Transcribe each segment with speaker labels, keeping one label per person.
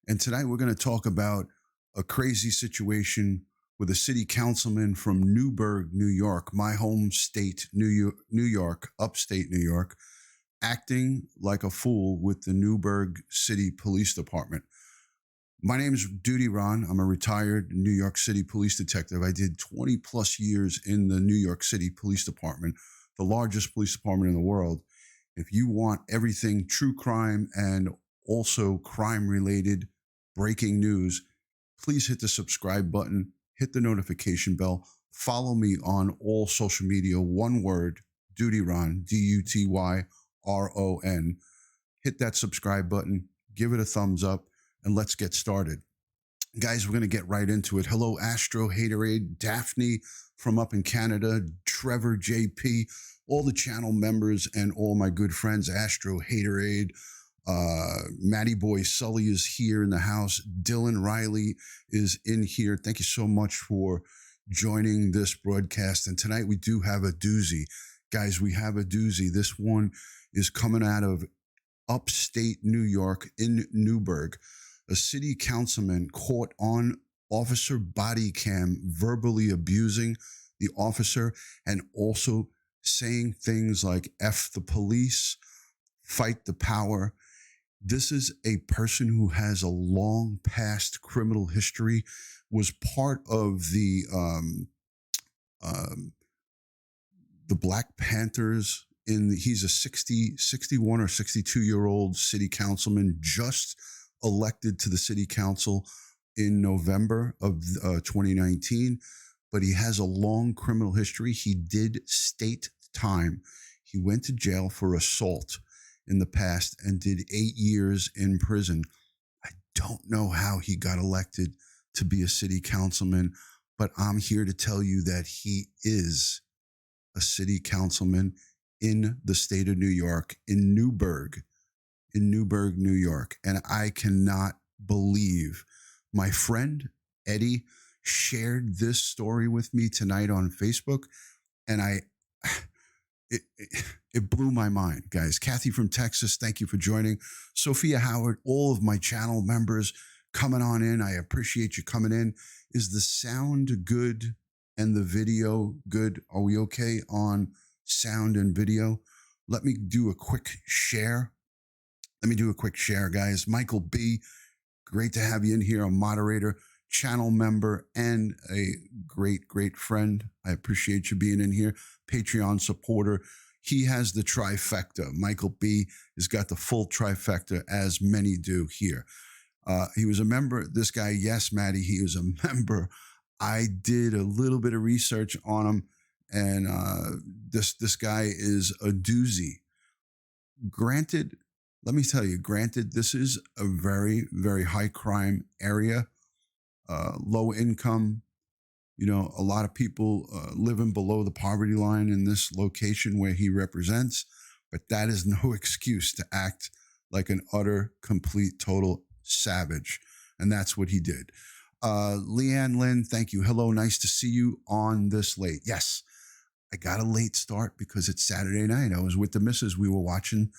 Speaker 1: And tonight we're going to talk about a crazy situation with a city councilman from Newburgh, New York, my home state, New York, upstate New York, acting like a fool with the Newburgh City Police Department. My name is DutyRon. I'm a retired New York City police detective. I did 20 plus years in the New York City Police Department, the largest police department in the world. If you want everything true crime and also crime-related breaking news, please hit the subscribe button, hit the notification bell, follow me on all social media, one word, DutyRon, DutyRon. Hit that subscribe button, give it a thumbs up, and let's get started. Guys, we're going to get right into it. Hello, Astro Haterade, Daphne from up in Canada, Trevor JP, all the channel members, and all my good friends, Astro Haterade, Matty Boy Sully is here in the house. Dylan Riley is in here. Thank you so much for joining this broadcast. And tonight we do have a doozy. Guys, we have a doozy. This one is coming out of upstate New York in Newburgh. A city councilman caught on officer body cam verbally abusing the officer and also saying things like F the police, fight the power. This is a person who has a long past criminal history, was part of the Black Panthers. He's a 61 or 62-year-old city councilman just elected to the city council in November of 2019, but he has a long criminal history. He did state time. He went to jail for assault in the past and did 8 years in prison. I don't know how he got elected to be a city councilman, but I'm here to tell you that he is a city councilman in the state of New York, in Newburgh, New York. And I cannot believe my friend Eddie shared this story with me tonight on Facebook. And it blew my mind, guys. Kathy from Texas, thank you for joining. Sophia Howard, all of my channel members coming on in. I appreciate you coming in. Is the sound good and the video good? Are we okay on sound and video? Let me do a quick share. Guys. Michael B., great to have you in here, a moderator, channel member, and a great friend. I appreciate you being in here. Patreon supporter. He has the trifecta. Michael B. has got the full trifecta, as many do here. He was a member. This guy, yes, Maddie, he was a member. I did a little bit of research on him, and this guy is a doozy. Granted, let me tell you, this is a very, very high crime area, low income. You know, a lot of people living below the poverty line in this location where he represents, but that is no excuse to act like an utter, complete, total savage. And that's what he did. Leanne Lynn, thank you. Hello, nice to see you on this late. Yes, I got a late start because it's Saturday night. I was with the missus. We were watching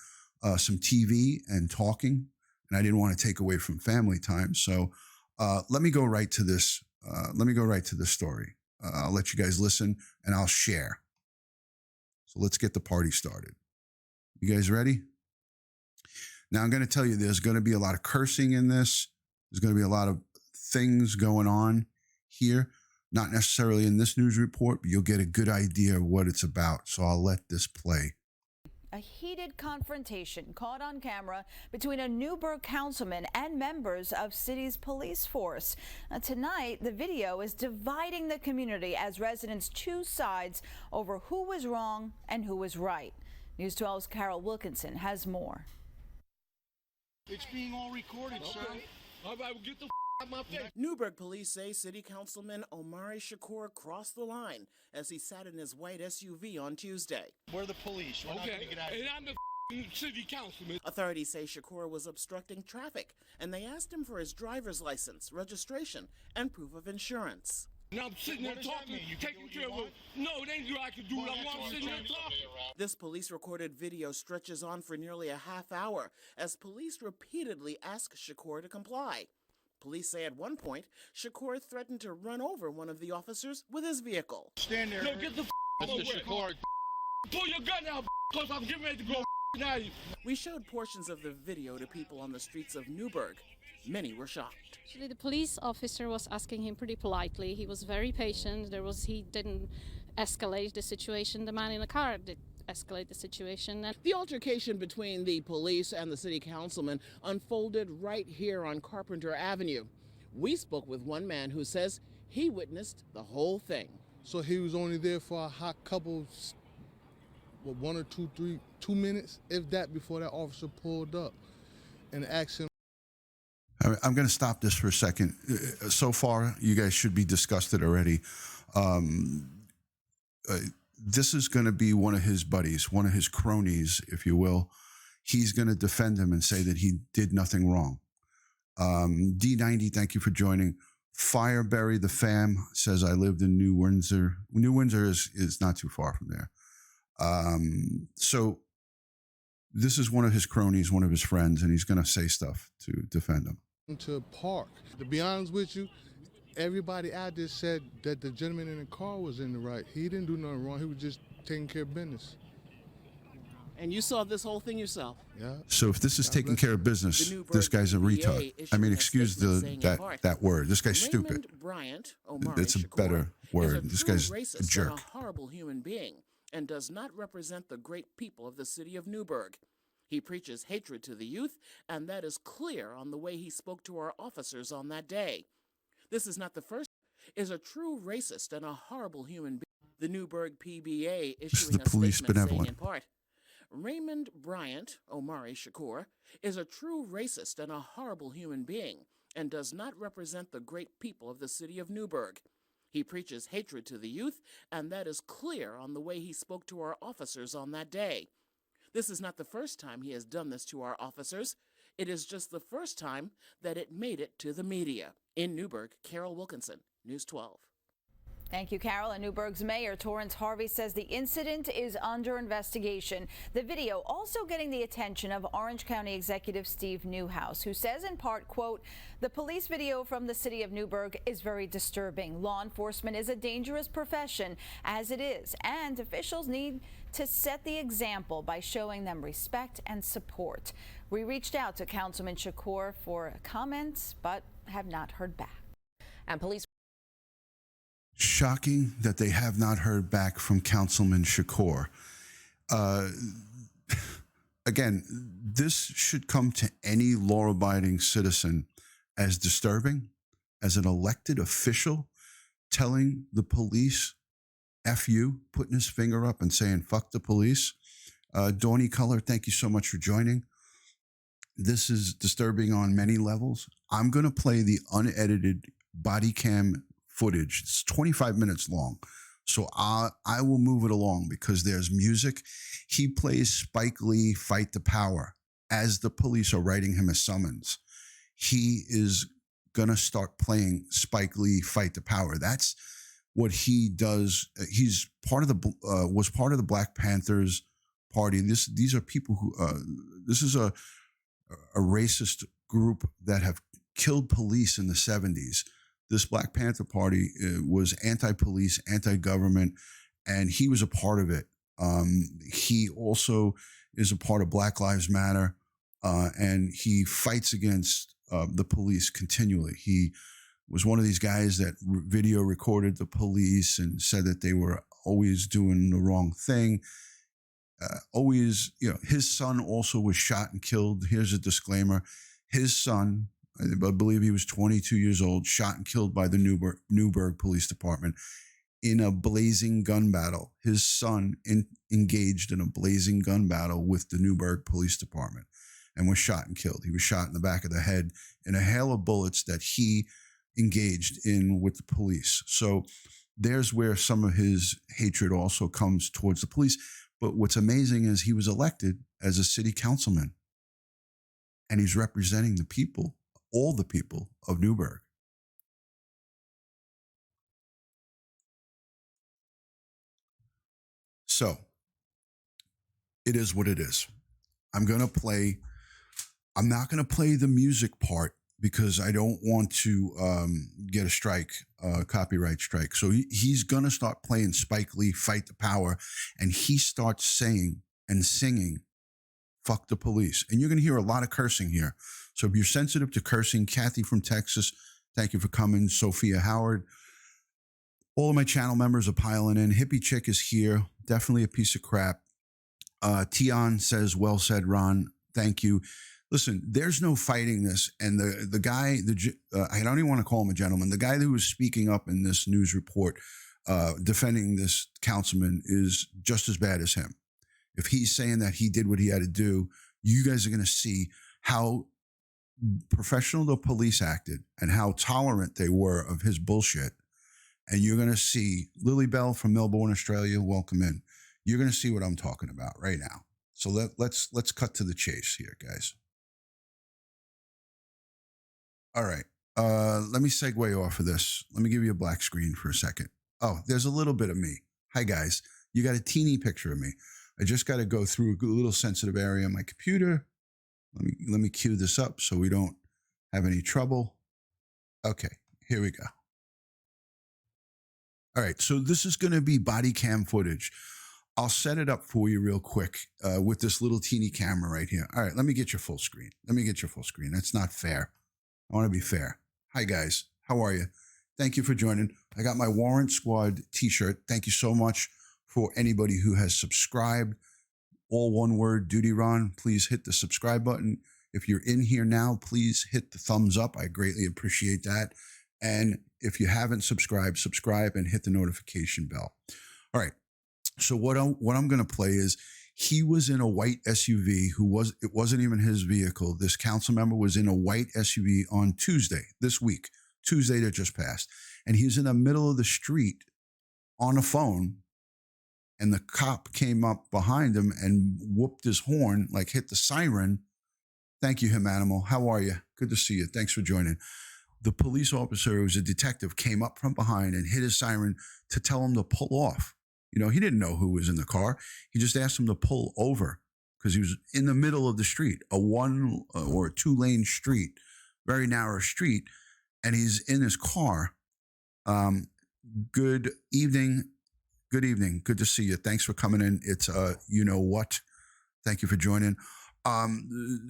Speaker 1: some TV and talking, and I didn't want to take away from family time. So let me go right to this. Story. I'll let you guys listen, and I'll share. So let's get the party started. You guys ready? Now, I'm going to tell you there's going to be a lot of cursing in this. There's going to be a lot of things going on here. Not necessarily in this news report, but you'll get a good idea of what it's about. So I'll let this play.
Speaker 2: A heated confrontation caught on camera between a Newburgh councilman and members of city's police force. Tonight, the video is dividing the community as residents choose sides over who was wrong and who was right. News 12's Carol Wilkinson has more.
Speaker 3: It's being all recorded, sir.
Speaker 4: All right, well, get the out my face.
Speaker 5: Newburgh police say City Councilman Omari Shakur crossed the line as he sat in his white SUV on Tuesday.
Speaker 3: We're the police. We're not going to get out of
Speaker 4: And
Speaker 3: here.
Speaker 4: I'm the city councilman.
Speaker 5: Authorities say Shakur was obstructing traffic, and they asked him for his driver's license, registration, and proof of insurance.
Speaker 4: Now I'm sitting there
Speaker 3: What does that
Speaker 4: talking,
Speaker 3: mean? You can
Speaker 4: taking
Speaker 3: do what you
Speaker 4: care of
Speaker 3: want?
Speaker 4: No, it ain't you. I can do what I want. I'm sitting there talking.
Speaker 5: This police-recorded video stretches on for nearly a half hour as police repeatedly ask Shakur to comply. Police say at one point, Shakur threatened to run over one of the officers with his vehicle.
Speaker 3: Stand there.
Speaker 4: Yo, get the out of my way.
Speaker 3: Shakur.
Speaker 4: Pull your gun out, cause I'm getting ready to go now.
Speaker 5: We showed portions of the video to people on the streets of Newburgh. Many were shocked.
Speaker 6: Actually, the police officer was asking him pretty politely. He was very patient. He didn't escalate the situation. The man in the car did escalate the situation. And
Speaker 5: The altercation between the police and the city councilman unfolded right here on Carpenter Avenue. We spoke with one man who says he witnessed the whole thing.
Speaker 7: So he was only there for a hot couple, 1 or 2 minutes, if that, before that officer pulled up and asked him.
Speaker 1: I'm going to stop this for a second. So far, you guys should be disgusted already. This is going to be one of his buddies, one of his cronies, if you will. He's going to defend him and say that he did nothing wrong. D90, thank you for joining. Fireberry the Fam says, I lived in New Windsor. New Windsor is not too far from there. So this is one of his cronies, one of his friends, and he's going to say stuff to defend him.
Speaker 7: To park. To be honest with you, everybody out there said that the gentleman in the car was in the right. He didn't do nothing wrong. He was just taking care of business.
Speaker 5: And you saw this whole thing yourself?
Speaker 7: Yeah.
Speaker 1: So if this is taking care of business, this guy's a retard. I mean, excuse that word. This guy's stupid.
Speaker 5: Bryant, Omari
Speaker 1: It's a
Speaker 5: Shakur,
Speaker 1: better word.
Speaker 5: is
Speaker 1: This
Speaker 5: true
Speaker 1: guy's
Speaker 5: racist
Speaker 1: a jerk.
Speaker 5: and a horrible human being, and does not represent the great people of the city of Newburgh. He preaches hatred to the youth, and that is clear on the way he spoke to our officers on that day. This is not the first. Is a true racist and a horrible human being. The Newburgh PBA issuing
Speaker 1: the
Speaker 5: a
Speaker 1: police
Speaker 5: statement saying
Speaker 1: benevolent.
Speaker 5: in part, Raymond Bryant, Omari Shakur, is a true racist and a horrible human being, and does not represent the great people of the city of Newburgh. He preaches hatred to the youth, and that is clear on the way he spoke to our officers on that day. This is not the first time he has done this to our officers. It is just the first time that it made it to the media. In Newburgh, Carol Wilkinson, News 12.
Speaker 2: Thank you, Carol. And Newburgh's Mayor Torrance Harvey says the incident is under investigation. The video also getting the attention of Orange County Executive Steve Newhouse, who says in part, quote, the police video from the city of Newburgh is very disturbing. Law enforcement is a dangerous profession as it is, and officials need to set the example by showing them respect and support. We reached out to Councilman Shakur for comments, but have not heard back.
Speaker 8: And police.
Speaker 1: Shocking that they have not heard back from Councilman Shakur. Again, this should come to any law-abiding citizen as disturbing as an elected official telling the police, F you, putting his finger up and saying, fuck the police. Dawny Color, thank you so much for joining. This is disturbing on many levels. I'm going to play the unedited body cam footage. It's 25 minutes long. So I will move it along because there's music. He plays Spike Lee Fight the Power as the police are writing him a summons. He is going to start playing Spike Lee Fight the Power. That's what he does. He's part of the was part of the Black Panthers party. These are people who this is a racist group that have killed police in the 70s. This Black Panther Party was anti-police, anti-government, and he was a part of it. He also is a part of Black Lives Matter, and he fights against the police continually. He was one of these guys that video recorded the police and said that they were always doing the wrong thing. Always, his son also was shot and killed. Here's a disclaimer. His son, I believe he was 22 years old, shot and killed by the Newburgh Police Department in a blazing gun battle. His son engaged in a blazing gun battle with the Newburgh Police Department and was shot and killed. He was shot in the back of the head in a hail of bullets that he engaged in with the police. So there's where some of his hatred also comes towards the police. But what's amazing is he was elected as a city councilman, and he's representing the people, all the people of Newburgh. So it is what it is. I'm not going to play the music part because I don't want to get a strike, copyright strike. So he's going to start playing Spike Lee, Fight the Power, and he starts saying and singing, fuck the police. And you're going to hear a lot of cursing here. So if you're sensitive to cursing, Kathy from Texas, thank you for coming. Sophia Howard. All of my channel members are piling in. Hippie Chick is here. Definitely a piece of crap. Tion says, well said, Ron. Thank you. Listen, there's no fighting this. And the guy, I don't even want to call him a gentleman. The guy who was speaking up in this news report, defending this councilman, is just as bad as him. If he's saying that he did what he had to do, you guys are going to see how professional the police acted and how tolerant they were of his bullshit. And you're going to see Lily Bell from Melbourne, Australia. Welcome in. You're going to see what I'm talking about right now. So let's cut to the chase here, guys. All right. Let me segue off of this. Let me give you a black screen for a second. Oh, there's a little bit of me. Hi, guys. You got a teeny picture of me. I just got to go through a little sensitive area on my computer. Let me cue this up so we don't have any trouble. Okay, here we go. All right, so this is going to be body cam footage. I'll set it up for you real quick with this little teeny camera right here. All right, let me get your full screen. That's not fair. I want to be fair. Hi, guys. How are you? Thank you for joining. I got my Warrant Squad t-shirt. Thank you so much for anybody who has subscribed. All one word, DutyRon. Please hit the subscribe button. If you're in here now, please hit the thumbs up. I greatly appreciate that. And if you haven't subscribed, subscribe and hit the notification bell. All right. So what I'm going to play is, he was in a white SUV it wasn't even his vehicle. This council member was in a white SUV on Tuesday that just passed. And he's in the middle of the street on a phone. And the cop came up behind him and whooped his horn, like hit the siren. Thank you, Him Animal. How are you? Good to see you. Thanks for joining. The police officer, who was a detective, came up from behind and hit his siren to tell him to pull off. You know, he didn't know who was in the car. He just asked him to pull over because he was in the middle of the street, a 1 or 2 lane street, very narrow street. And he's in his car. Good evening. Good evening. Good to see you. Thanks for coming in. It's, you know what? Thank you for joining.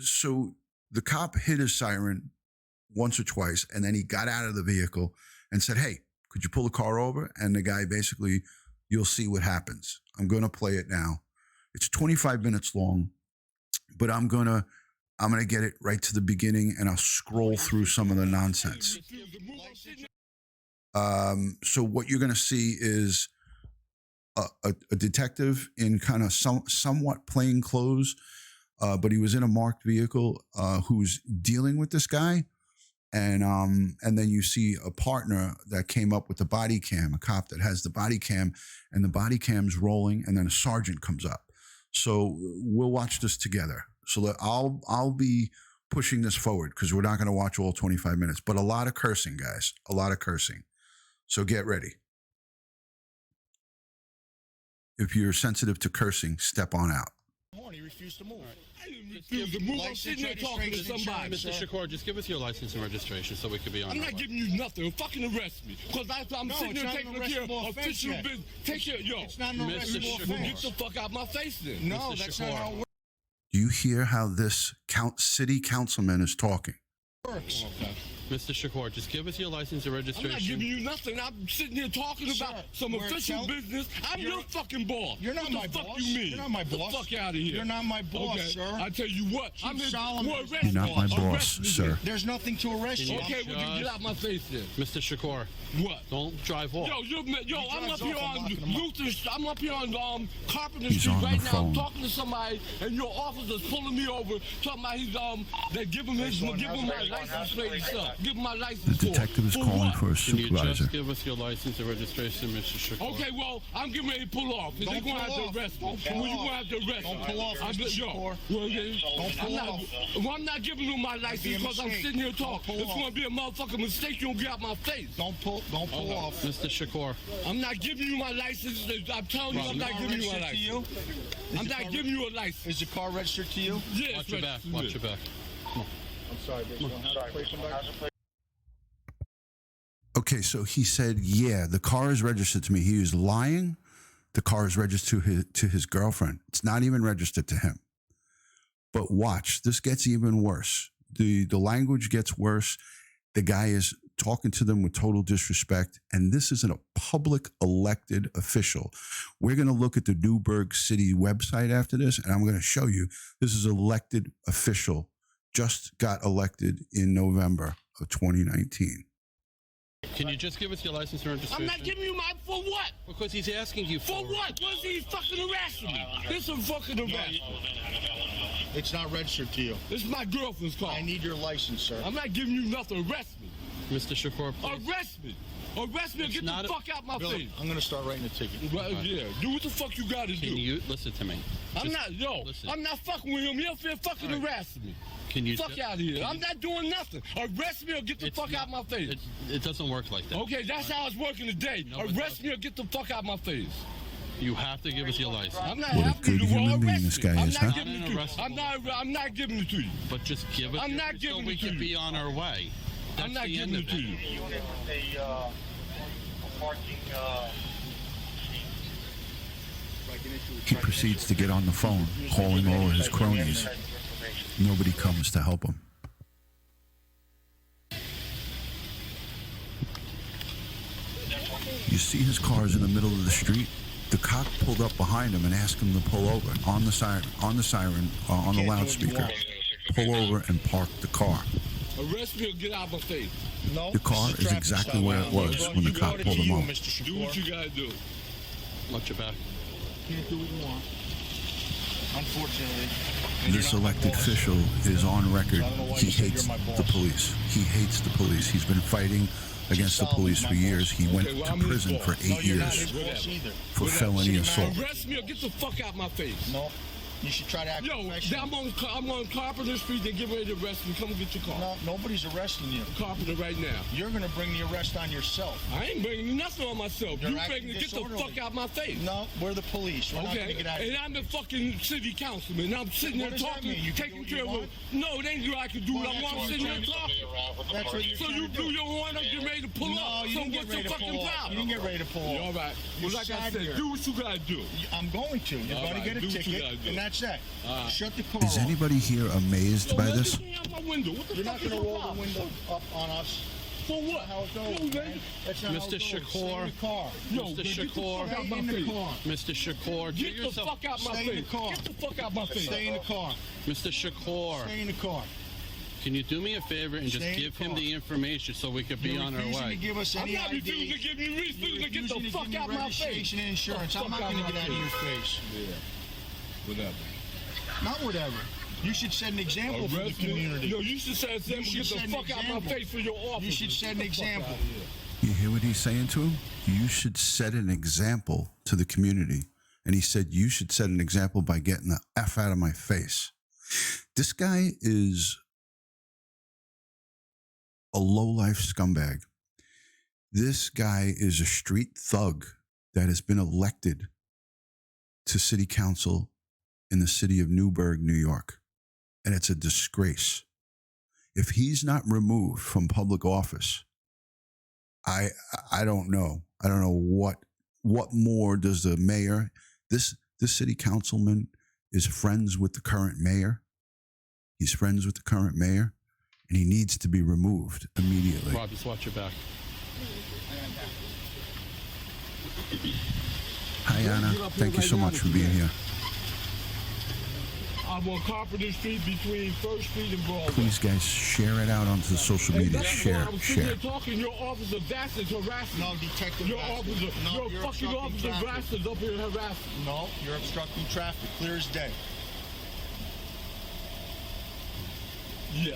Speaker 1: So the cop hit his siren once or twice, and then he got out of the vehicle and said, hey, could you pull the car over? And the guy basically, you'll see what happens. I'm going to play it now. It's 25 minutes long, but I'm going to get it right to the beginning, and I'll scroll through some of the nonsense. So what you're going to see is a detective in kind of somewhat plain clothes, but he was in a marked vehicle, who's dealing with this guy. And then you see a partner that came up with the body cam, a cop that has the body cam, and the body cam's rolling, and then a sergeant comes up. So we'll watch this together. So that I'll be pushing this forward because we're not going to watch all 25 minutes, but a lot of cursing, guys, a lot of cursing. So get ready. If you're sensitive to cursing, step on out.
Speaker 3: He refused to move.
Speaker 4: I didn't refuse to move. I'm sitting there talking to somebody.
Speaker 8: Mr. Shakur, just give us your license and registration so we can be on.
Speaker 4: I'm not giving you nothing. Fucking arrest me. Because I'm sitting there taking care of official business. Take care, yo.
Speaker 3: It's not an arrestable offense.
Speaker 4: Get the fuck out my face then.
Speaker 3: No, that's not how it works.
Speaker 1: Do you hear how this city councilman is talking?
Speaker 8: Okay. Mr. Shakur, just give us your license and registration.
Speaker 4: I'm not giving you nothing. I'm sitting here talking about some official business. I'm your fucking boss.
Speaker 3: You're not my boss.
Speaker 4: What the fuck you mean?
Speaker 3: You're not my boss.
Speaker 4: Get the fuck out of here.
Speaker 3: You're not my boss,
Speaker 4: okay.
Speaker 3: sir.
Speaker 4: I tell you what. I'm in arrest.
Speaker 1: You're not my boss, sir.
Speaker 3: There's nothing to arrest you.
Speaker 4: Okay, well, you get out my face then.
Speaker 8: Mr. Shakur.
Speaker 4: What?
Speaker 8: Don't drive off.
Speaker 4: I'm up here on Luther. I'm up here on Carpenter
Speaker 1: He's
Speaker 4: Street
Speaker 1: on
Speaker 4: right
Speaker 1: the
Speaker 4: now.
Speaker 1: phone.
Speaker 4: I'm talking to somebody, and your officer's pulling me over, talking about they give him my license plate and stuff. Give him my license.
Speaker 1: The detective is calling for a
Speaker 8: Can you
Speaker 1: supervisor.
Speaker 8: just give us your license and registration, Mr. Shakur?
Speaker 4: Okay, well, I'm getting ready to pull off. They're going to have to arrest me. You're going to have to arrest me.
Speaker 3: Don't pull off, Mr. Shakur. Don't pull off.
Speaker 4: Well, I'm not giving you my license because I'm sitting here talking. It's going to be a motherfucking mistake. You don't get out my face.
Speaker 3: Don't pull off.
Speaker 8: Mr. Shakur.
Speaker 4: I'm not giving you my license. I'm telling you, I'm not giving you a license. I'm not giving you a license.
Speaker 3: Is your car registered to you?
Speaker 4: Yes.
Speaker 8: Watch your back. Watch your back. Come on.
Speaker 3: I'm sorry, bitch. How's the plate come back?
Speaker 1: Okay, so he said, yeah, the car is registered to me. He was lying. The car is registered to his girlfriend. It's not even registered to him. But watch, this gets even worse. The language gets worse. The guy is talking to them with total disrespect. And this isn't a public elected official. We're going to look at the Newburgh City website after this, and I'm going to show you this is an elected official, just got elected in November of 2019.
Speaker 8: Can you just give us your license and registration?
Speaker 4: I'm not giving you my, for what?
Speaker 8: Because he's asking you
Speaker 4: For what? What's he fucking harassing me? This is fucking harassment.
Speaker 3: It's not registered to you.
Speaker 4: This is my girlfriend's car.
Speaker 3: I need your license, sir.
Speaker 4: I'm not giving you nothing. Arrest me.
Speaker 8: Mr. Shakur, please.
Speaker 4: Arrest me. Arrest me and get the fuck out my
Speaker 3: Bill,
Speaker 4: face.
Speaker 3: I'm going to start writing a ticket.
Speaker 4: Right, yeah. Do what the fuck you got to do.
Speaker 8: Can you listen to me?
Speaker 4: I'm not,
Speaker 8: listen.
Speaker 4: I'm not fucking with him. He up here fucking harassing me.
Speaker 8: Can you
Speaker 4: Fuck out of here. I'm not doing nothing. Arrest me or get the fuck out my face.
Speaker 8: It doesn't work like that.
Speaker 4: Okay, that's how it's working today.
Speaker 8: No, it
Speaker 4: Arrest me or get the fuck out my face.
Speaker 8: You have to give us your license.
Speaker 4: I'm not
Speaker 1: What a
Speaker 4: happy
Speaker 1: good
Speaker 4: to
Speaker 1: human being
Speaker 4: arrest
Speaker 1: this
Speaker 4: me.
Speaker 1: guy
Speaker 4: I'm
Speaker 1: is,
Speaker 4: not
Speaker 1: huh?
Speaker 4: giving it to you. I'm not giving it to you.
Speaker 8: But just give us
Speaker 4: I'm
Speaker 8: your,
Speaker 4: not
Speaker 8: so
Speaker 4: giving
Speaker 8: we
Speaker 4: it to
Speaker 8: can
Speaker 4: you.
Speaker 8: be on our way. That's
Speaker 4: I'm not
Speaker 8: the
Speaker 4: giving
Speaker 8: end
Speaker 4: it
Speaker 8: of
Speaker 4: to you.
Speaker 1: He proceeds to get on the phone, calling all of his cronies. Nobody comes to help him. You see his car's in the middle of the street. The cop pulled up behind him and asked him to pull over on the siren, on the loudspeaker. Pull over and park the car.
Speaker 4: Arrest me or get out of my face.
Speaker 3: No.
Speaker 1: The car is exactly where it was when the cop pulled him over.
Speaker 4: Do what you gotta do.
Speaker 8: Watch your back.
Speaker 3: Can't do what you want. Unfortunately.
Speaker 1: This elected official is on record. He hates the police. He hates the police. He's been fighting against the police for years. He went to prison for 8 years for felony assault.
Speaker 4: Arrest me or get the fuck out my face.
Speaker 3: No. You should try to act professional.
Speaker 4: I'm on Carpenter Street. They get ready to arrest me. Come and get your car.
Speaker 3: No, nobody's arresting you.
Speaker 4: Carpenter right now.
Speaker 3: You're going to bring the arrest on yourself.
Speaker 4: I ain't bringing nothing on myself.
Speaker 3: You're
Speaker 4: You
Speaker 3: acting
Speaker 4: bring to get the
Speaker 3: disorderly.
Speaker 4: fuck out my face.
Speaker 3: No, we're the police. We're not going to
Speaker 4: Okay,
Speaker 3: get out of
Speaker 4: and
Speaker 3: here.
Speaker 4: I'm the fucking city councilman. I'm sitting
Speaker 3: What
Speaker 4: there
Speaker 3: does that
Speaker 4: talking,
Speaker 3: mean? You can
Speaker 4: taking
Speaker 3: do
Speaker 4: care
Speaker 3: what
Speaker 4: of
Speaker 3: you
Speaker 4: it. No, it ain't what I can do.
Speaker 3: Well,
Speaker 4: I'm
Speaker 3: that's what
Speaker 4: sitting
Speaker 3: you're
Speaker 4: there
Speaker 3: trying to
Speaker 4: talking.
Speaker 3: That's what you're
Speaker 4: So
Speaker 3: trying
Speaker 4: you
Speaker 3: to
Speaker 4: blew
Speaker 3: do.
Speaker 4: your horn up, get ready to pull
Speaker 3: No,
Speaker 4: up.
Speaker 3: you
Speaker 4: So
Speaker 3: didn't get
Speaker 4: what's
Speaker 3: ready
Speaker 4: the
Speaker 3: to
Speaker 4: fucking
Speaker 3: pull off.
Speaker 4: problem?
Speaker 3: You didn't get ready to pull
Speaker 4: Yeah,
Speaker 3: off.
Speaker 4: all right.
Speaker 3: You
Speaker 4: Well, like I
Speaker 3: sat
Speaker 4: said,
Speaker 3: here.
Speaker 4: do what you gotta do.
Speaker 3: I'm going to. You're
Speaker 4: All
Speaker 3: going to
Speaker 4: right,
Speaker 3: get a
Speaker 4: do what you
Speaker 3: ticket,
Speaker 4: gotta do.
Speaker 3: and that's it. Shut the car
Speaker 1: Is
Speaker 3: off.
Speaker 1: anybody here amazed by this?
Speaker 4: Out my window. What the
Speaker 3: You're
Speaker 4: fuck
Speaker 3: not
Speaker 4: is
Speaker 3: going to
Speaker 4: your
Speaker 3: roll the
Speaker 4: problem?
Speaker 3: window up on us.
Speaker 4: For what?
Speaker 3: How it goes,
Speaker 4: Yo,
Speaker 3: man.
Speaker 4: man.
Speaker 3: That's not how
Speaker 8: Mr.
Speaker 3: it goes. Stay
Speaker 8: Shakur.
Speaker 3: in the car.
Speaker 4: Yo,
Speaker 8: Mr.
Speaker 4: man, get the
Speaker 8: Shakur.
Speaker 4: fuck out my
Speaker 3: Stay in the
Speaker 4: face.
Speaker 3: car.
Speaker 8: Mr. Shakur,
Speaker 4: Get the fuck out my
Speaker 3: Stay in the
Speaker 4: face.
Speaker 3: car.
Speaker 4: Get the fuck out my face.
Speaker 3: Stay in the car.
Speaker 8: Mr. Shakur,
Speaker 3: Stay in the car.
Speaker 8: can you do me a favor and just
Speaker 3: Stay in
Speaker 8: give
Speaker 3: the
Speaker 8: him
Speaker 3: car.
Speaker 8: the information so we could be
Speaker 3: You're
Speaker 8: on our
Speaker 3: refusing to
Speaker 8: way?
Speaker 3: give us
Speaker 4: I'm
Speaker 3: any
Speaker 4: not refusing to
Speaker 3: ID.
Speaker 4: give you refusing to get the
Speaker 3: Refusing
Speaker 4: fuck
Speaker 3: give me
Speaker 4: out my
Speaker 3: registration
Speaker 4: face.
Speaker 3: and insurance.
Speaker 4: The
Speaker 3: I'm not
Speaker 4: fuck
Speaker 3: going to
Speaker 4: out
Speaker 3: get out
Speaker 4: my
Speaker 3: of your
Speaker 4: face.
Speaker 3: face.
Speaker 4: Yeah. Whatever.
Speaker 3: Not whatever. You should set an example for the
Speaker 4: Arrest me.
Speaker 3: community.
Speaker 4: No, you should say
Speaker 3: You should
Speaker 4: get
Speaker 3: set
Speaker 4: the
Speaker 3: an
Speaker 4: fuck out my
Speaker 3: example.
Speaker 4: face for your office.
Speaker 3: You should set an example.
Speaker 1: You hear what he's saying to him? You should set an example to the community. And he said, you should set an example by getting the F out of my face. This guy is a low-life scumbag. This guy is a street thug that has been elected to city council in the city of Newburgh, New York. And it's a disgrace. If he's not removed from public office, I don't know. I don't know what more does the mayor, this city councilman is friends with the current mayor. He's friends with the current mayor, and he needs to be removed immediately.
Speaker 8: Rob, just watch your back.
Speaker 1: Hi, Anna. Thank you so much for being here.
Speaker 4: I'm on Carpenter Street between First Street and Broadway.
Speaker 1: Please, guys, share it out onto the social media.
Speaker 4: That's
Speaker 1: Share,
Speaker 4: why I'm sitting
Speaker 1: share.
Speaker 4: here talking. Your officer Bassett harassing
Speaker 3: No,
Speaker 4: me.
Speaker 3: Detective
Speaker 4: Your
Speaker 3: Bassett.
Speaker 4: officer,
Speaker 3: No,
Speaker 4: your
Speaker 3: you're
Speaker 4: fucking
Speaker 3: obstructing
Speaker 4: officer
Speaker 3: traffic.
Speaker 4: Bassett's up here harassing me.
Speaker 3: No, you're obstructing traffic. Clear as day.
Speaker 4: Yeah.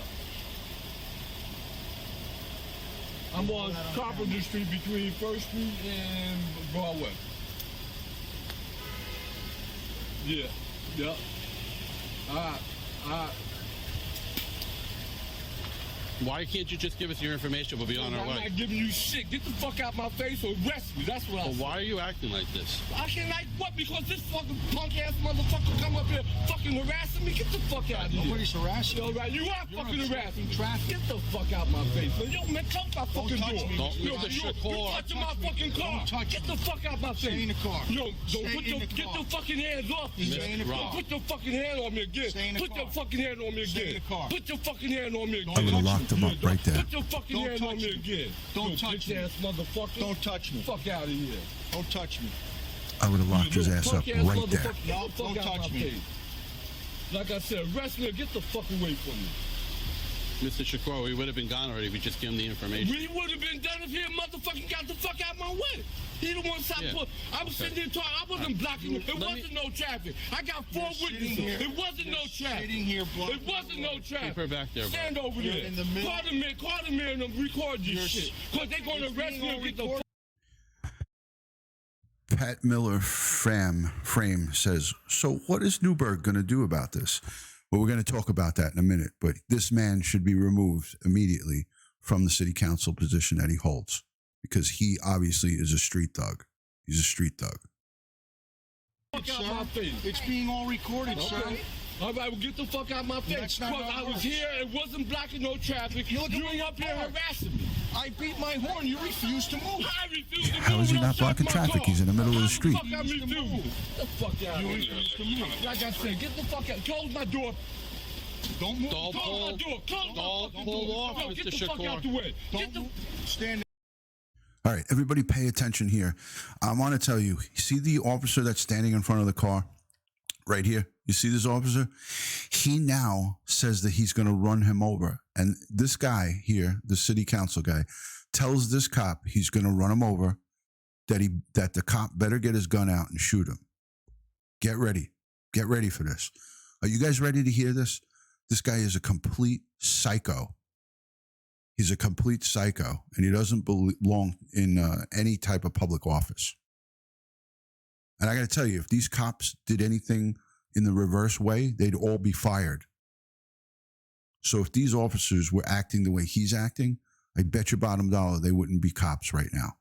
Speaker 4: I'm on Carpenter Street between First Street and Broadway. Yeah. Yep.
Speaker 8: Why can't you just give us your information? We'll be on our
Speaker 4: I'm
Speaker 8: way.
Speaker 4: not giving you shit. Get the fuck out my face or arrest me. That's what I
Speaker 8: Well,
Speaker 4: said.
Speaker 8: why are you acting like this?
Speaker 4: I can like what? Because this fucking punk ass motherfucker come up here fucking harassing harassing me? Get the fuck out of here.
Speaker 3: Nobody's harassing
Speaker 4: All
Speaker 3: you.
Speaker 4: right, you are
Speaker 3: You're
Speaker 4: fucking harassing
Speaker 3: obstructing traffic.
Speaker 4: Get the fuck out my face, man. Yo, man, close my fucking
Speaker 3: touch
Speaker 4: door.
Speaker 3: me.
Speaker 8: Don't
Speaker 4: Yo,
Speaker 8: Mr.
Speaker 4: you
Speaker 8: Shakur.
Speaker 4: touching my fucking car.
Speaker 3: Don't touch
Speaker 4: Get
Speaker 3: me.
Speaker 4: the fuck out my face.
Speaker 3: Stay in the car.
Speaker 4: Yo, don't
Speaker 3: Stay
Speaker 4: put
Speaker 3: in
Speaker 4: your,
Speaker 3: the
Speaker 4: get
Speaker 3: car.
Speaker 4: your fucking hands off me.
Speaker 3: Stay in the
Speaker 4: Don't
Speaker 3: car.
Speaker 4: put your fucking hand on me again.
Speaker 3: Stay in the
Speaker 4: Put
Speaker 3: car.
Speaker 4: your fucking hand on me
Speaker 3: Stay in
Speaker 4: again.
Speaker 3: the car.
Speaker 4: Put your fucking hand on me again.
Speaker 1: I would have locked him up right there.
Speaker 4: Put your fucking
Speaker 3: Don't
Speaker 4: hand on
Speaker 3: touch
Speaker 4: me
Speaker 3: me.
Speaker 4: again.
Speaker 3: Don't
Speaker 4: You
Speaker 3: touch me.
Speaker 4: bitch-ass motherfucker.
Speaker 3: Don't touch me.
Speaker 4: Fuck out of here.
Speaker 3: Don't touch me.
Speaker 1: I would have locked his ass up
Speaker 4: Punk-ass
Speaker 1: right there.
Speaker 4: motherfucker.
Speaker 3: No,
Speaker 4: Get the fuck
Speaker 3: don't
Speaker 4: out
Speaker 3: touch
Speaker 4: my
Speaker 3: me.
Speaker 4: face. Like I said, arrest me or get the fuck away from me.
Speaker 8: Mr. Shakur, we would have been gone already if we just give him the information.
Speaker 4: We would have been done if he motherfucking got the fuck out my way. He the one stop
Speaker 8: Yeah.
Speaker 4: put. I was sitting there talking. I wasn't blocking him. It wasn't no traffic. I got 4 witnesses.
Speaker 3: here.
Speaker 4: It wasn't no traffic.
Speaker 3: Sitting here,
Speaker 4: It wasn't no
Speaker 8: Keep
Speaker 4: traffic.
Speaker 8: her back there, bro.
Speaker 4: Stand over
Speaker 3: You're
Speaker 4: there.
Speaker 3: in the middle.
Speaker 4: Call the man and record this
Speaker 3: You're
Speaker 4: shit. Because they're going to
Speaker 3: it's
Speaker 4: arrest
Speaker 3: being
Speaker 4: me
Speaker 3: on
Speaker 4: and get the
Speaker 3: record.
Speaker 1: Pat Miller frame says, so what is Newburgh going to do about this? Well, we're going to talk about that in a minute, but this man should be removed immediately from the city council position that he holds because he obviously is a street thug. He's a street thug.
Speaker 4: fuck out my face.
Speaker 3: It's being all recorded, sir.
Speaker 4: Okay. All right, well, get the fuck out my face.
Speaker 3: That's not
Speaker 4: Because
Speaker 3: how
Speaker 4: I
Speaker 3: it
Speaker 4: was
Speaker 3: works.
Speaker 4: here, it wasn't blocking no traffic. You
Speaker 3: Look at where
Speaker 4: up
Speaker 3: you
Speaker 4: here
Speaker 3: parked.
Speaker 4: harassing me.
Speaker 3: I beat my horn. You refuse to move.
Speaker 4: I refuse to move.
Speaker 1: How is he
Speaker 4: when I
Speaker 1: not blocking
Speaker 4: stop my
Speaker 1: traffic?
Speaker 4: car.
Speaker 1: He's in the middle of the street.
Speaker 4: Fuck, I refuse. Get the fuck out of here. Like I said, get the fuck out. Close my door.
Speaker 3: Don't move.
Speaker 8: Don't
Speaker 4: Close
Speaker 8: pull.
Speaker 4: my door. Close my
Speaker 8: Don't
Speaker 4: fucking
Speaker 8: pull
Speaker 4: door.
Speaker 8: off,
Speaker 4: No,
Speaker 8: Mr.
Speaker 4: get the fuck
Speaker 8: Shakur.
Speaker 4: out the way. Get
Speaker 3: Don't
Speaker 4: the
Speaker 3: move. Stand
Speaker 1: All right, everybody pay attention here. I want to tell you, see the officer that's standing in front of the car right here? You see this officer? He now says that he's going to run him over. And this guy here, the city council guy, tells this cop he's going to run him over, that the cop better get his gun out and shoot him. Get ready. Get ready for this. Are you guys ready to hear this? This guy is a complete psycho. He's a complete psycho, and he doesn't belong in any type of public office. And I got to tell you, if these cops did anything in the reverse way, they'd all be fired. So if these officers were acting the way he's acting, I bet you bottom dollar they wouldn't be cops right now.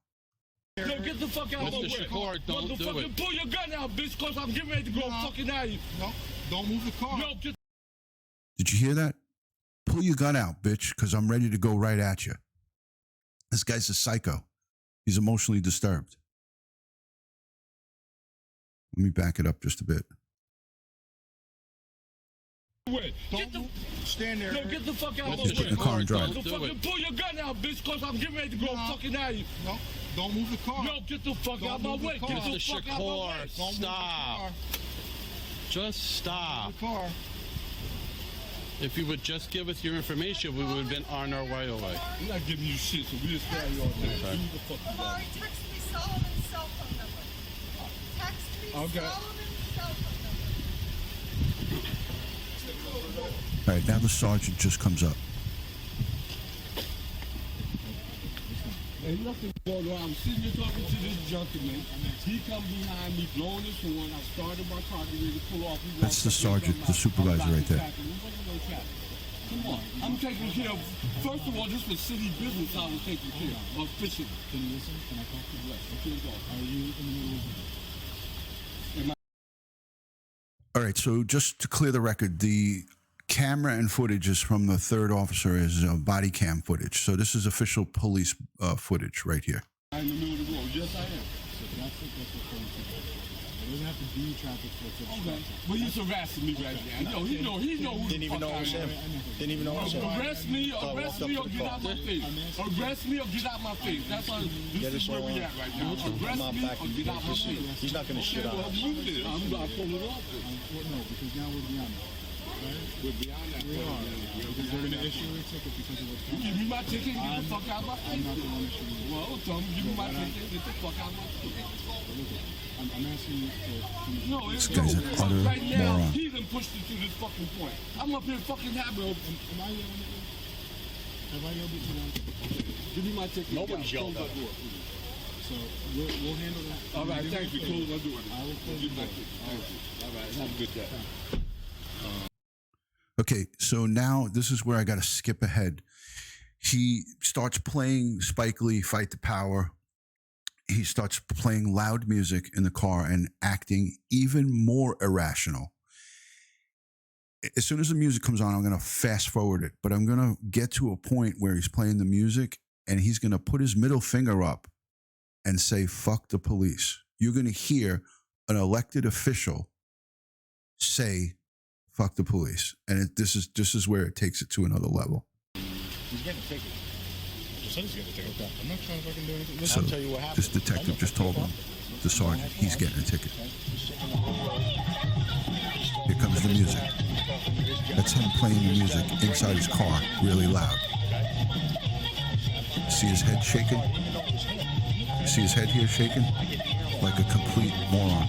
Speaker 4: Yo, get the fuck out of my way.
Speaker 8: Mr. Shakur, don't do
Speaker 4: Motherfucker,
Speaker 8: it.
Speaker 4: pull your gun out, bitch, because I'm getting ready to go fucking out of here.
Speaker 3: No, don't move the car.
Speaker 4: Yo, get
Speaker 1: Did you hear that? Pull your gun out, bitch, because I'm ready to go right at you. This guy's a psycho. He's emotionally disturbed. Let me back it up just a bit.
Speaker 4: away. Get the,
Speaker 3: Stand there.
Speaker 4: yo, get the fuck out of my
Speaker 8: Mr.
Speaker 1: Get in the
Speaker 4: way.
Speaker 1: car and drive.
Speaker 8: Don't do
Speaker 4: Motherfucker,
Speaker 8: it.
Speaker 4: pull your gun out, bitch, because I'm getting ready to go fucking out of here.
Speaker 3: No, don't move the car.
Speaker 4: Yo, get the fuck
Speaker 3: Don't
Speaker 4: out my
Speaker 3: move the
Speaker 4: way.
Speaker 3: car.
Speaker 4: Get the
Speaker 8: Mr.
Speaker 4: fuck out my way.
Speaker 8: Shakur,
Speaker 3: Don't move the
Speaker 8: stop.
Speaker 3: car.
Speaker 8: Just stop.
Speaker 3: Move the car.
Speaker 8: If you would just give us your information, we would have been on our way away.
Speaker 4: I'm not giving you shit, so we just carry on.
Speaker 8: Okay.
Speaker 4: Who the fuck you got?
Speaker 9: Omari, text me Solomon's cell phone number. Text me
Speaker 4: Okay.
Speaker 9: Solomon's cell phone number.
Speaker 1: All right, now the sergeant just comes up.
Speaker 4: Ain't nothing going on. I'm sitting here talking to this junkie, man. He come behind me, blowing his horn. I started my car, getting ready to pull off. He
Speaker 1: That's
Speaker 4: walks
Speaker 1: the
Speaker 4: up, he
Speaker 1: sergeant,
Speaker 4: come
Speaker 1: the
Speaker 4: out.
Speaker 1: supervisor
Speaker 4: I'm
Speaker 1: right there.
Speaker 4: traffic. There wasn't no traffic. Come on. I'm taking care of, first of all, this was city business I was taking care of. Officially.
Speaker 10: Can you listen? Can I talk to you?
Speaker 4: Yes, okay, go.
Speaker 10: Are you in the middle of
Speaker 1: All right, so just to clear the record, the camera and footage is from the third officer is body cam footage. So this is official police footage right here.
Speaker 4: I'm in the middle of the road. Yes, I am.
Speaker 10: So that's what's going to It doesn't have to be traffic for it to
Speaker 4: Okay.
Speaker 10: obstruct.
Speaker 4: But he's harassing me right now. Yo, he know who
Speaker 11: Didn't
Speaker 4: the
Speaker 11: even
Speaker 4: fuck
Speaker 11: know it was
Speaker 4: I am.
Speaker 11: him. Didn't even know it was him.
Speaker 4: Arrest me or get out my face. Arrest me or get out my face. That's all.
Speaker 11: Get
Speaker 4: This is
Speaker 11: us
Speaker 4: where
Speaker 11: all
Speaker 4: we at right now.
Speaker 11: I'm
Speaker 4: Arrest
Speaker 11: out
Speaker 4: me
Speaker 11: back
Speaker 4: or
Speaker 11: and
Speaker 4: get out my
Speaker 11: just-
Speaker 4: face.
Speaker 11: he's not gonna shit on
Speaker 4: Well,
Speaker 11: us.
Speaker 4: move it. I'm gonna pull it off.
Speaker 10: Well, no, because now we're beyond that. Right?
Speaker 4: We're beyond that.
Speaker 10: We are. Because they're going to issue a ticket because of what's
Speaker 4: You
Speaker 10: going
Speaker 4: give
Speaker 10: on.
Speaker 4: me my ticket and get the fuck out my
Speaker 10: I'm
Speaker 4: face.
Speaker 10: not the one issuing it.
Speaker 4: Well, tell me, give me my ticket and get the fuck out my face.
Speaker 10: I'm asking you to...
Speaker 4: No, it's
Speaker 1: This guy's an
Speaker 4: no.
Speaker 1: utter
Speaker 4: Right now,
Speaker 1: moron.
Speaker 4: he done pushed it to this fucking point. I'm up here fucking happy.
Speaker 10: Am I yelling at you? Have I yelled at you?
Speaker 4: Give me my ticket.
Speaker 11: Nobody's
Speaker 4: Close
Speaker 11: yelled
Speaker 4: my
Speaker 11: at
Speaker 4: door.
Speaker 10: So we'll handle that.
Speaker 4: All right, thank you. Close my door.
Speaker 10: I will close
Speaker 4: Give
Speaker 10: the
Speaker 4: me my
Speaker 10: door.
Speaker 4: ticket. Thank you. All right, have a good day.
Speaker 1: Okay, so now this is where I got to skip ahead. He starts playing Spike Lee, Fight the Power. He starts playing loud music in the car and acting even more irrational. as soon as the music comes on, I'm going to fast forward it, but I'm going to get to a point where he's playing the music and he's going to put his middle finger up and say, fuck the police. You're going to hear an elected official say, fuck the police. And this is where it takes it to another level.
Speaker 10: He's getting a ticket. Your son's getting a ticket. Okay. I'm not trying to fucking do anything. Listen,
Speaker 1: So
Speaker 10: I'll tell you what happened.
Speaker 1: this detective just told him, the sergeant, he's getting a ticket. Here comes the music. That's him playing the music inside his car really loud. See his head shaking? See his head here shaking? Like a complete moron.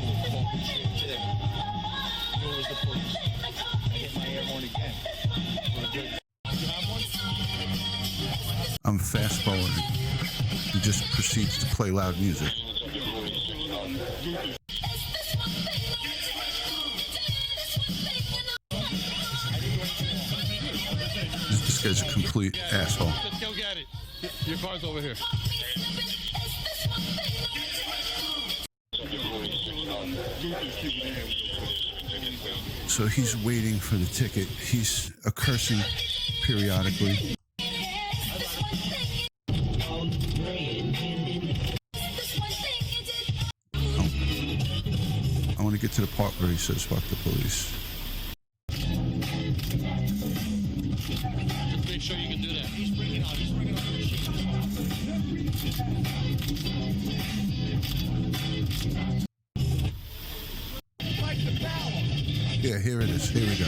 Speaker 1: I'm fast forwarding. He just proceeds to play loud music. This guy's a complete asshole.
Speaker 8: Let's go get it. Your car's over here.
Speaker 1: So he's waiting for the ticket. He's cursing periodically. I want to get to the part where he says, fuck the police.
Speaker 8: Just make sure you can do that.
Speaker 1: Yeah, here it is. Here we go.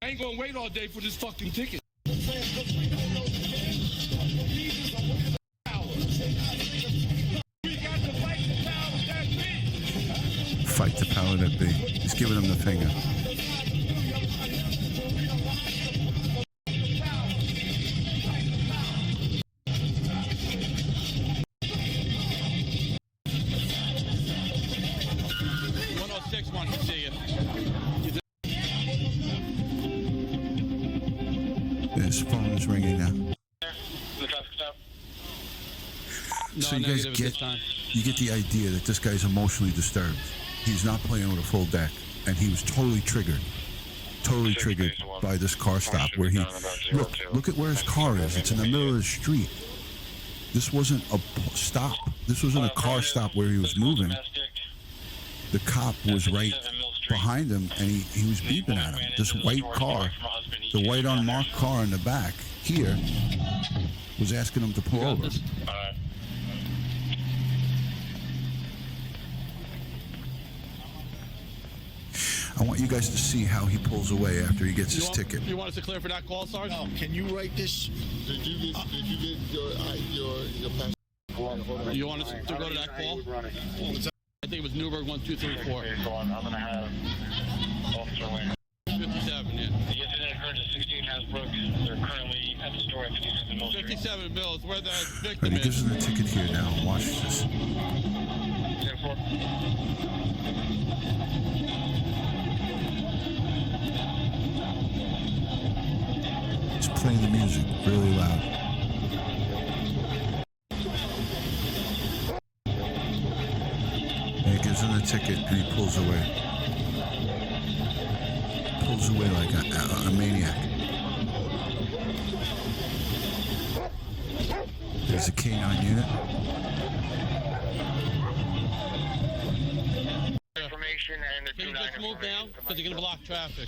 Speaker 4: I ain't gonna wait all day for this fucking ticket.
Speaker 1: Fight the power that be. He's giving him the finger.
Speaker 8: Wants to see you.
Speaker 1: His phone is ringing now. So you guys get the idea that this guy's emotionally disturbed. He's not playing with a full deck, and he was totally triggered by this car stop where he look at where his car is. It's in the middle of the street. This wasn't a stop. This wasn't a car stop where he was moving. The cop was right behind him, and he was beeping at him. This white car, the white unmarked car in the back here, was asking him to pull over. I want you guys to see how he pulls away after he gets his ticket.
Speaker 8: You want us to clear for that call, Sergeant?
Speaker 10: No, can you write this? Did you get your passport?
Speaker 8: You want us to go to that call? I think it was Newburgh 1234.
Speaker 11: I'm gonna have Officer Wayne.
Speaker 8: 57, yeah.
Speaker 11: The incident occurred at 16 Hasbrook. They're currently at the store at 57 Mill Street.
Speaker 8: 57 Mills, where the victim
Speaker 1: Right, he
Speaker 8: is.
Speaker 1: gives him the ticket here now. Watch this.
Speaker 11: 10-4.
Speaker 1: He's playing the music really loud. And he gives him the ticket and he pulls away. Pulls away like a maniac. There's a K9 unit.
Speaker 11: Information and the
Speaker 8: Can you just move down? Because you're going to block traffic.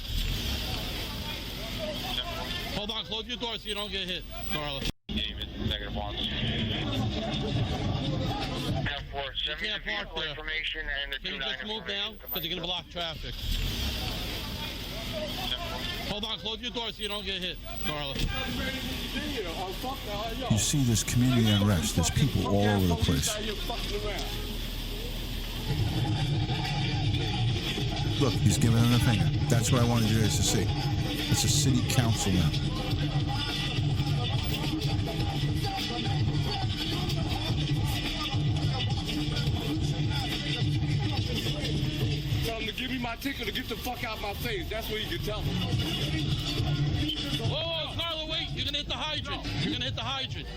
Speaker 8: Hold on, close your door so you don't get hit, Darla.
Speaker 11: David, negative 1. 10-4, send me the vehicle information and the
Speaker 8: Can you just move down? Because you're going to block traffic. Hold on, close your door so you don't get hit, Darla.
Speaker 1: You see this community unrest. There's people all over the place. Look, he's giving him the finger. That's what I wanted you guys to see. It's a city councilman.
Speaker 4: Tell him to give me my ticket or get the fuck out my face. That's what you can tell him.
Speaker 8: Whoa, Carla, wait. You're going to hit the hydrant. You're going to hit the hydrant.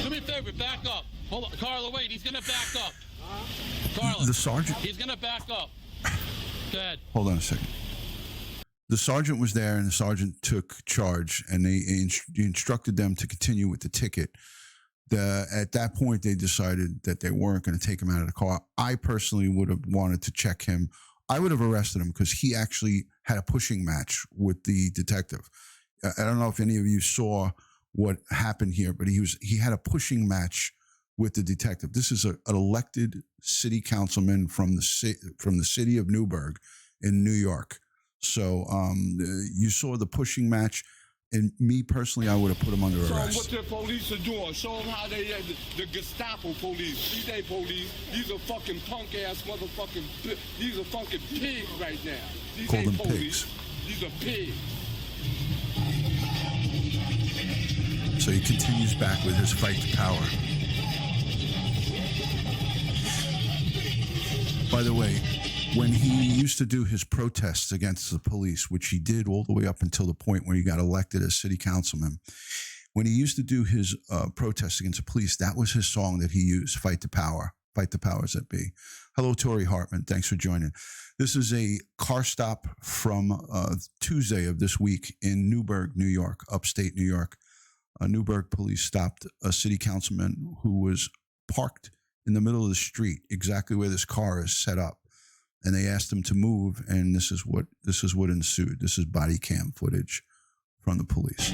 Speaker 8: Do me a favor, back up. Hold on. Carla, wait. He's going to back up. Carla.
Speaker 1: The sergeant.
Speaker 8: He's going to back up. Go ahead.
Speaker 1: Hold on a second. The sergeant was there, and the sergeant took charge, and they instructed them to continue with the ticket. At that point, they decided that they weren't going to take him out of the car. I personally would have wanted to check him. I would have arrested him because he actually had a pushing match with the detective. I don't know if any of you saw what happened here, but he had a pushing match with the detective. This is an elected city councilman from the city of Newburgh in New York. So you saw the pushing match, and me personally, I would have put him under
Speaker 4: Show
Speaker 1: arrest.
Speaker 4: them what the police are doing. Show them how they the Gestapo police. These ain't police. These are fucking punk ass motherfucking. These are fucking pigs right now. These
Speaker 1: Call
Speaker 4: ain't
Speaker 1: them
Speaker 4: police.
Speaker 1: pigs.
Speaker 4: These are pigs.
Speaker 1: So he continues back with his fight to power. By the way, when he used to do his protests against the police, which he did all the way up until the point where he got elected as city councilman, when he used to do his protests against the police, that was his song that he used, Fight the Power. Fight the powers that be. Hello, Tori Hartman. Thanks for joining. This is a car stop from Tuesday of this week in Newburgh, New York, upstate New York. Newburgh police stopped a city councilman who was parked in the middle of the street, exactly where this car is set up. And they asked him to move, and this is what ensued. This is body cam footage from the police.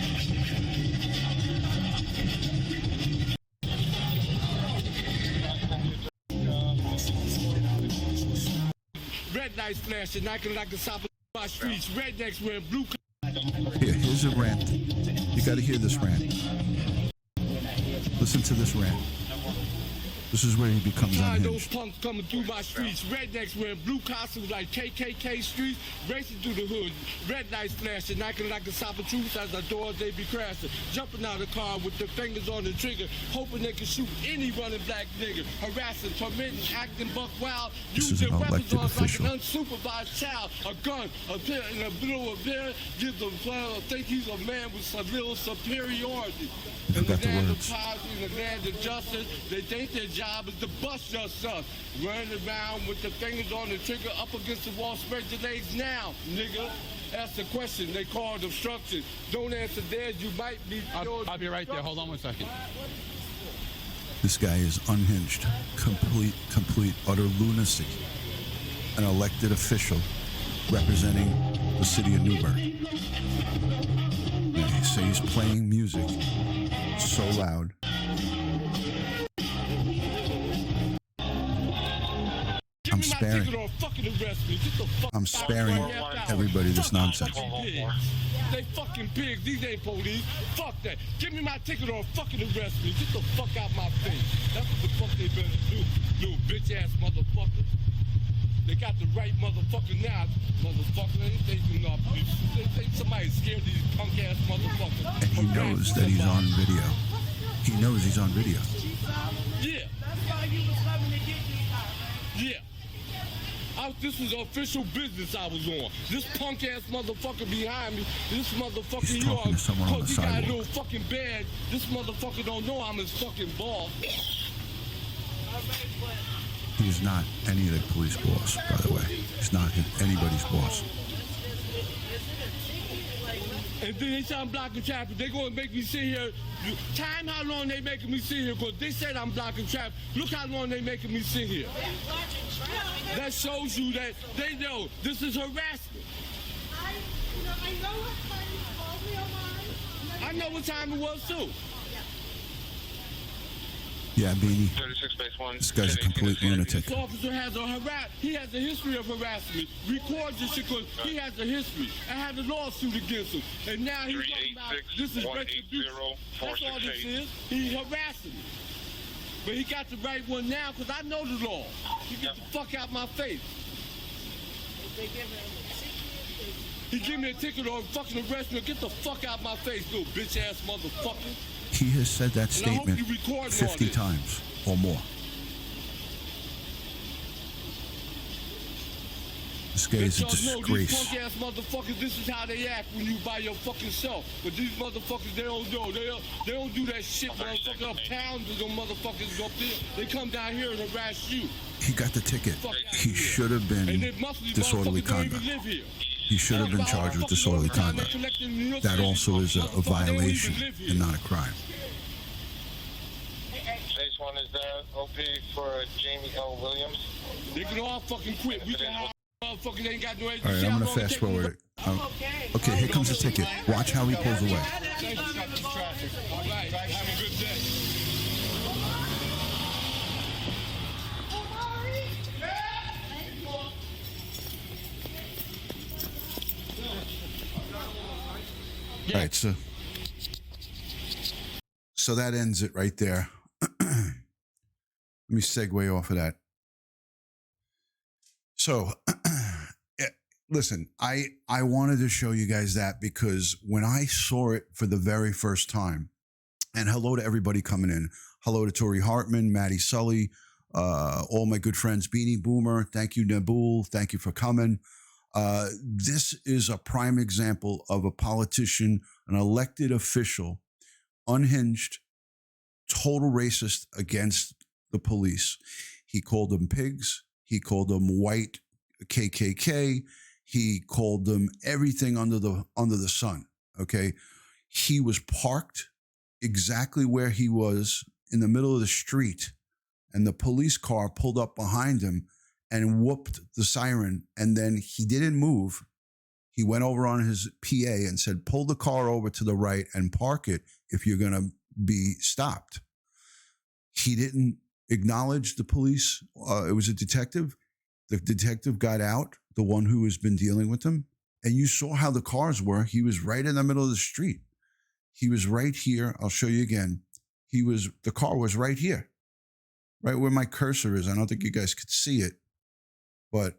Speaker 4: Red lights flashing, acting like a stop my streets. Rednecks wearing blue.
Speaker 1: Here's a rant. You got to hear this rant. Listen to this rant. This is where he becomes unhinged.
Speaker 4: Those punks coming through my streets. Rednecks wearing blue costumes like KKK streets, racing through the hood. Red lights flashing, acting like a stop of truth as the doors they be crashing. Jumping out of the car with their fingers on the trigger, hoping they can shoot any running black nigga. Harassing, tormenting, acting buck wild. Using weapons on like an unsupervised child. A gun, a pill in the middle of there, gives them think he's a man with some little superiority. In the land of poverty, in the land of justice, they think their job is to bust us. Running around with the fingers on the trigger up against the wall, spread your legs now, nigga. Ask the question, they call it obstruction. Don't answer theirs, you might be...
Speaker 8: I'll be right there. Hold on 1 second.
Speaker 1: This guy is unhinged. Complete, utter lunacy. An elected official representing the city of Newburgh. And he says he's playing music so loud. I'm sparing everybody this nonsense.
Speaker 4: They fucking pigs. These ain't police. Fuck that. Give me my ticket or fucking arrest me. Get the fuck out my face. That's what the fuck they better do. Little bitch ass motherfuckers. They got the right motherfucker now, motherfucker. They think somebody's scared of these punk ass motherfuckers.
Speaker 1: And he knows that he's on video. He knows he's on video.
Speaker 4: Yeah.
Speaker 9: That's why you was coming to get this car, right?
Speaker 4: Yeah. This was official business I was on. This punk ass motherfucker behind me, this motherfucker
Speaker 1: He's talking to someone on the
Speaker 4: he got a
Speaker 1: sidewalk.
Speaker 4: little fucking badge. This motherfucker don't know I'm his fucking boss.
Speaker 1: He's not any of the police boss, by the way. He's not anybody's boss.
Speaker 4: And then they say I'm blocking traffic. They're going to make me sit here. Time how long they making me sit here, because they said I'm blocking traffic. Look how long they making me sit here. That shows you that they know this is harassment. I know what time it was, too.
Speaker 1: Yeah, Beanie.
Speaker 11: 36-1.
Speaker 1: This guy's a complete lunatic.
Speaker 4: This officer has he has a history of harassment. Record this shit because he has a history. I had a lawsuit against him. And now he's talking about this is retribution. That's all this is. He's harassing me. But he got the right one now because I know the law. He get the fuck out my face. He give me a ticket or fucking arrest me. Get the fuck out my face, little bitch ass motherfucker.
Speaker 1: He has said that statement 50 times or more. This guy is a
Speaker 4: Let y'all know,
Speaker 1: disgrace.
Speaker 4: these punk ass motherfuckers, this is how they act when you by your fucking self. But these motherfuckers, they don't know. They don't do that shit, motherfucker. Uptown to them motherfuckers up there. They come down here and harass you.
Speaker 1: He got the ticket. He should have been disorderly conduct. He should have been charged with disorderly conduct. That also is a violation and not a crime.
Speaker 11: This one is OP for Jamie L. Williams.
Speaker 4: They can all fucking quit. We can all motherfuckers ain't got no agency.
Speaker 1: All right, I'm going to fast forward it. Okay, here comes the ticket. Watch how he pulls away.
Speaker 4: Thanks for stopping traffic. All right, have a good day.
Speaker 1: All right, so that ends it right there. Let me segue off of that. So, listen, I wanted to show you guys that because when I saw it for the very first time, and hello to everybody coming in. Hello to Tori Hartman, Maddie Sully, all my good friends, Beanie Boomer. Thank you, Nabul. Thank you for coming. This is a prime example of a politician, an elected official, unhinged, total racist against the police. He called them pigs. He called them white KKK. He called them everything under the sun. Okay. He was parked exactly where he was in the middle of the street, and the police car pulled up behind him and whooped the siren, and then he didn't move. He went over on his PA and said, pull the car over to the right and park it if you're going to be stopped. He didn't acknowledge the police. It was a detective. The detective got out, the one who has been dealing with him, and you saw how the cars were. He was right in the middle of the street. He was right here. I'll show you again. The car was right here, right where my cursor is. I don't think you guys could see it. But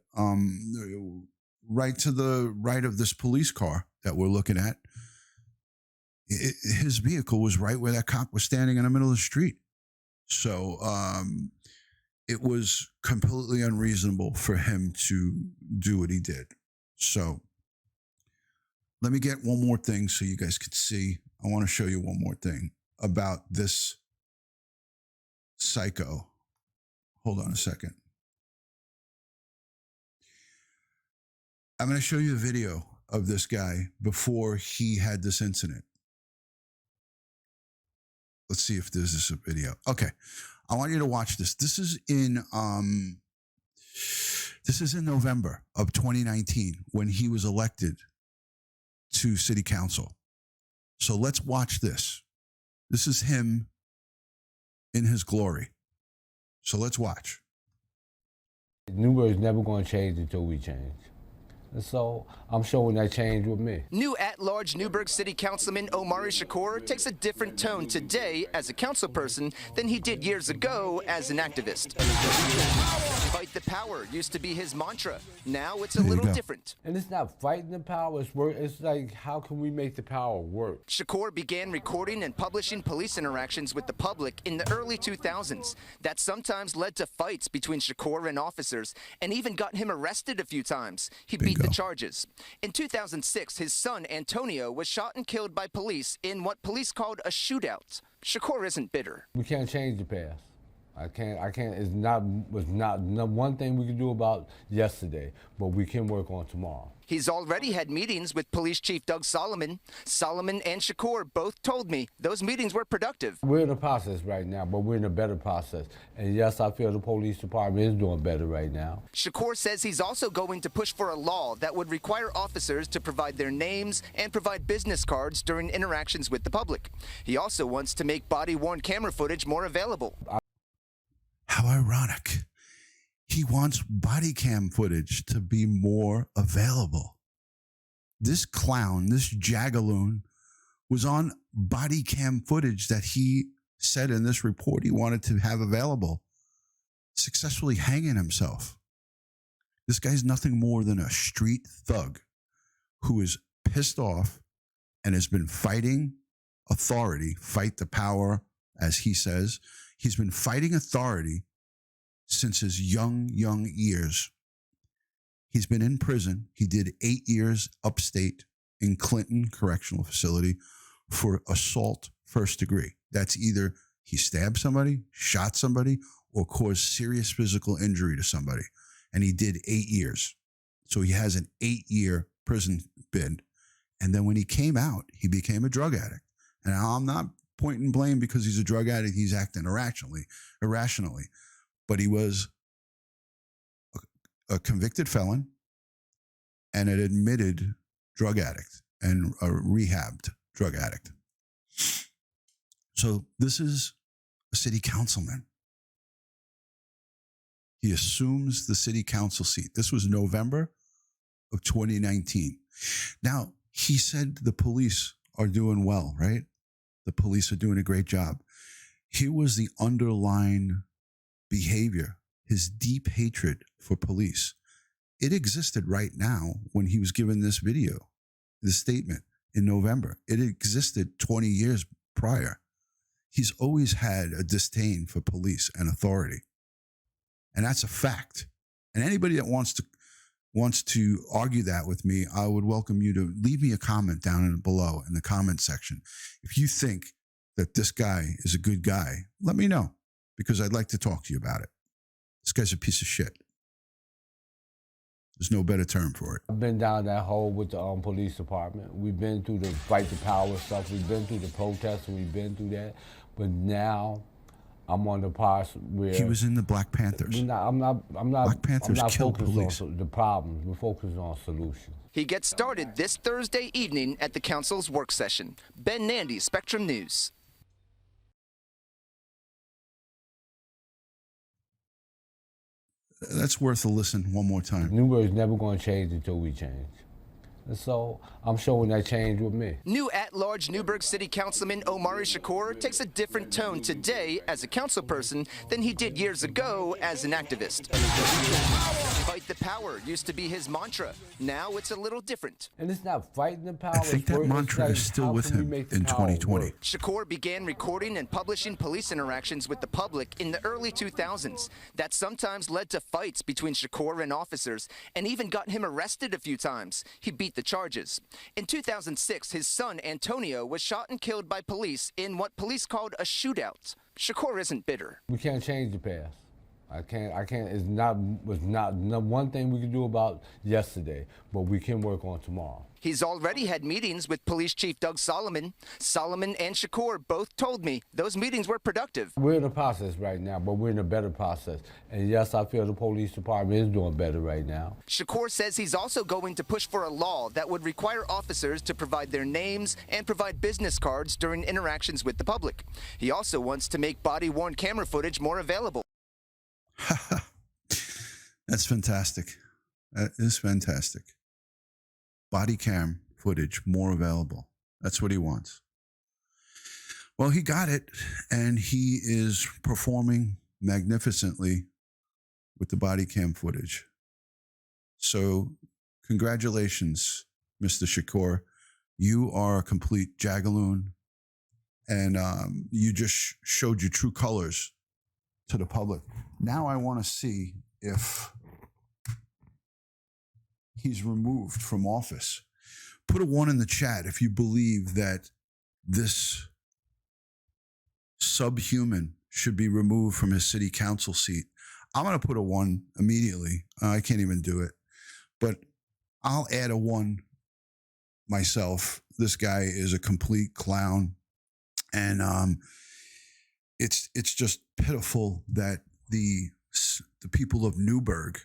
Speaker 1: right to the right of this police car that we're looking at, his vehicle was right where that cop was standing in the middle of the street. So it was completely unreasonable for him to do what he did. So let me get one more thing so you guys could see. I want to show you one more thing about this psycho. Hold on a second. I'm going to show you a video of this guy before he had this incident. Let's see if there's this video. Okay. I want you to watch this. This is in November of 2019 when he was elected to city council. So let's watch this. This is him in his glory. So let's watch.
Speaker 12: Newburgh is never going to change until we change. And so I'm showing that change with me.
Speaker 13: New at-large Newburgh City Councilman Omari Shakur takes a different tone today as a councilperson than he did years ago as an activist. Fight the power used to be his mantra. Now it's a little different.
Speaker 12: And it's not fighting the power, it's like, how can we make the power work?
Speaker 13: Shakur began recording and publishing police interactions with the public in the early 2000s. That sometimes led to fights between Shakur and officers and even got him arrested a few times. He beat the charges. In 2006, his son Antonio was shot and killed by police in what police called a shootout. Shakur isn't bitter.
Speaker 12: We can't change the past. I can't, it's not one thing we can do about yesterday, but we can work on tomorrow.
Speaker 13: He's already had meetings with Police Chief Doug Solomon. Solomon and Shakur both told me those meetings were productive.
Speaker 12: We're in a process right now, but we're in a better process. And yes, I feel the police department is doing better right now.
Speaker 13: Shakur says he's also going to push for a law that would require officers to provide their names and provide business cards during interactions with the public. He also wants to make body-worn camera footage more available.
Speaker 1: How ironic. He wants body cam footage to be more available. This clown, this jagaloon, was on body cam footage that he said in this report he wanted to have available, successfully hanging himself. This guy's nothing more than a street thug who is pissed off and has been fighting authority, fight the power, as he says. He's been fighting authority since his young years. He's been in prison. He did 8 years upstate in Clinton Correctional Facility for assault first degree. That's either he stabbed somebody, shot somebody, or caused serious physical injury to somebody. And he did 8 years. So he has an 8-year prison bid. And then when he came out, he became a drug addict. And I'm not pointing blame because he's a drug addict. He's acting irrationally. But he was a convicted felon and an admitted drug addict and a rehabbed drug addict. So this is a city councilman. He assumes the city council seat. This was November of 2019. Now, he said the police are doing well, right? The police are doing a great job. Here was the underlying behavior, his deep hatred for police. It existed right now when he was given this video, this statement in November. It existed 20 years prior. He's always had a disdain for police and authority. And that's a fact. And anybody that wants to argue that with me, I would welcome you to leave me a comment down below in the comment section. If you think that this guy is a good guy, let me know, because I'd like to talk to you about it. This guy's a piece of shit. There's no better term for it.
Speaker 12: I've been down that hole with the police department. We've been through the fight the power stuff. We've been through the protests, and we've been through that. But now I'm on the part where
Speaker 1: he was in the Black Panthers.
Speaker 12: I'm not
Speaker 1: Black Panthers killed police.
Speaker 12: On the problems. We're focused on solutions.
Speaker 13: He gets started this Thursday evening at the council's work session. Ben Nandy, Spectrum News.
Speaker 1: That's worth a listen one more time.
Speaker 12: Newburgh's never going to change until we change. And so I'm showing that change with me.
Speaker 13: New at-large Newburgh City Councilman Omari Shakur takes a different tone today as a councilperson than he did years ago as an activist. Fight the power used to be his mantra. Now it's a little different.
Speaker 12: And it's not fighting the power.
Speaker 1: I think that mantra is still with him in 2020.
Speaker 13: Shakur began recording and publishing police interactions with the public in the early 2000s. That sometimes led to fights between Shakur and officers and even got him arrested a few times. He beat the charges. In 2006, his son Antonio was shot and killed by police in what police called a shootout. Shakur isn't bitter.
Speaker 12: We can't change the past. I can't. It's not one thing we can do about yesterday, but we can work on tomorrow.
Speaker 13: He's already had meetings with Police Chief Doug Solomon. Solomon and Shakur both told me those meetings were productive.
Speaker 12: We're in a process right now, but we're in a better process. And yes, I feel the police department is doing better right now.
Speaker 13: Shakur says he's also going to push for a law that would require officers to provide their names and provide business cards during interactions with the public. He also wants to make body-worn camera footage more available.
Speaker 1: That's fantastic. That is fantastic. Body cam footage more available. That's what he wants. Well, he got it, and he is performing magnificently with the body cam footage. So congratulations, Mr. Shakur. You are a complete jagaloon, and you just showed your true colors to the public. Now I want to see if he's removed from office. Put a 1 in the chat if you believe that this subhuman should be removed from his city council seat. I'm going to put a 1 immediately. I can't even do it, but I'll add a 1 myself. This guy is a complete clown, and it's just pitiful that the people of Newburgh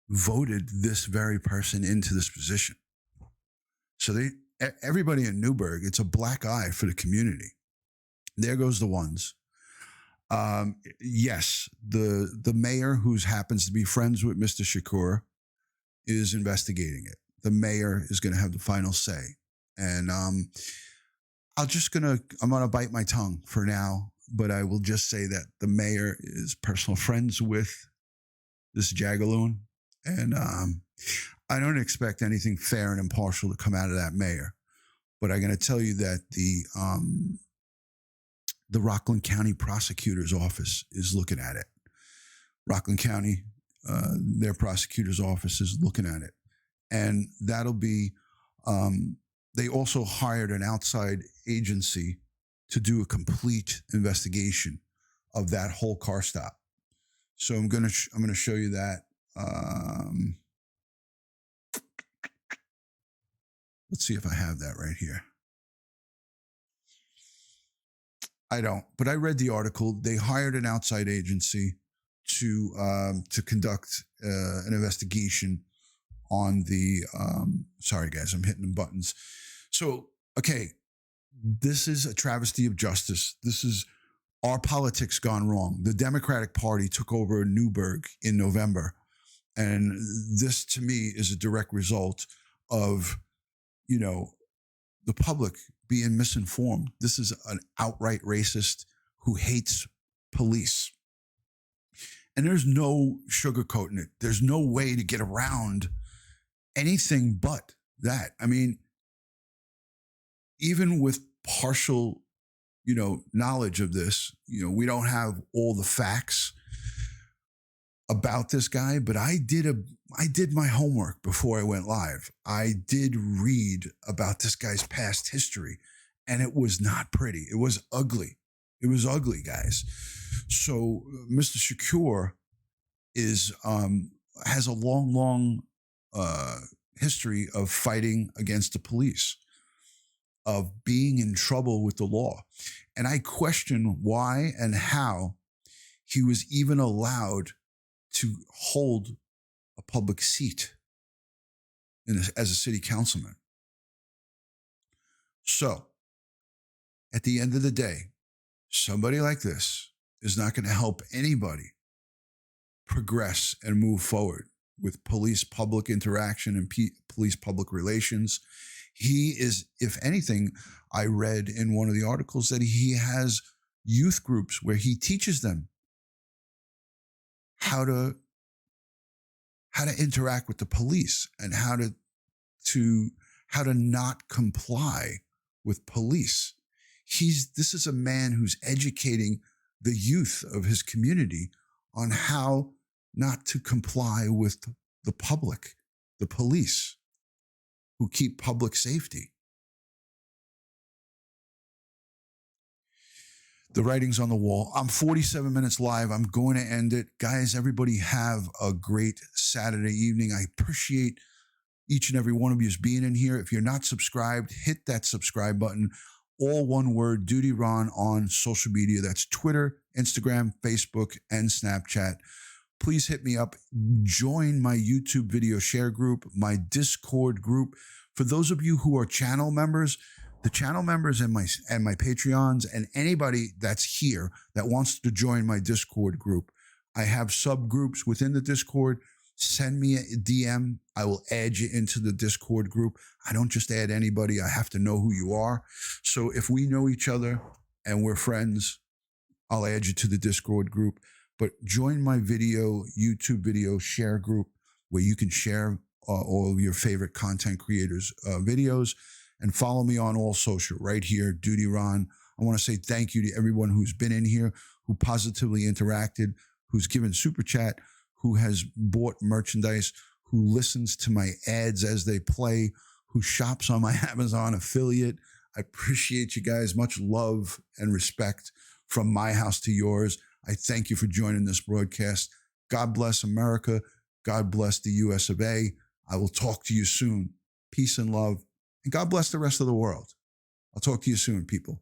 Speaker 1: voted this very person into this position. So everybody in Newburgh, it's a black eye for the community. There goes the ones. Yes, the mayor, who happens to be friends with Mr. Shakur, is investigating it. The mayor is going to have the final say, and I'm gonna bite my tongue for now. But I will just say that the mayor is personal friends with this jagaloon, and I don't expect anything fair and impartial to come out of that mayor. But I'm going to tell you that the Rockland County Prosecutor's Office is looking at it. Rockland County their prosecutor's office is looking at it. And that'll be, they also hired an outside agency to do a complete investigation of that whole car stop. So I'm going to show you that. Let's see if I have that right here. I don't, but I read the article. They hired an outside agency to conduct an investigation on the. Sorry, guys, I'm hitting the buttons. So, okay, this is a travesty of justice. This is our politics gone wrong. The Democratic Party took over Newburgh in November, and this, to me, is a direct result of, the public being misinformed. This is an outright racist who hates police. And there's no sugarcoating it. There's no way to get around anything but that. I mean, even with partial, knowledge of this, we don't have all the facts about this guy, but I did my homework before I went live. I did read about this guy's past history, and it was not pretty. It was ugly. It was ugly, guys. So Mr. Shakur has a long history of fighting against the police, of being in trouble with the law. And I question why and how he was even allowed to hold a public seat as a city councilman. So, at the end of the day, somebody like this is not going to help anybody progress and move forward with police public interaction and police public relations. He is, if anything, I read in one of the articles that he has youth groups where he teaches them how to interact with the police and how to not comply with police. This is a man who's educating the youth of his community on how not to comply with the public, the police, who keep public safety. The writing's on the wall. I'm 47 minutes live. I'm going to end it. Guys, everybody have a great Saturday evening. I appreciate each and every one of you being in here. If you're not subscribed, hit that subscribe button. All one word, DutyRon on social media. That's Twitter, Instagram, Facebook, and Snapchat. Please hit me up. Join my YouTube video share group, my Discord group. For those of you who are channel members, the channel members and my Patreons and anybody that's here that wants to join my Discord group, I have subgroups within the Discord. Send me a DM. I will add you into the Discord group. I don't just add anybody. I have to know who you are. So if we know each other and we're friends, I'll add you to the Discord group. But join my YouTube video share group where you can share all of your favorite content creators' videos. And follow me on all social right here, DutyRon. I want to say thank you to everyone who's been in here, who positively interacted, who's given super chat, who has bought merchandise, who listens to my ads as they play, who shops on my Amazon affiliate. I appreciate you guys. Much love and respect from my house to yours. I thank you for joining this broadcast. God bless America. God bless the US of A. I will talk to you soon. Peace and love. And God bless the rest of the world. I'll talk to you soon, people.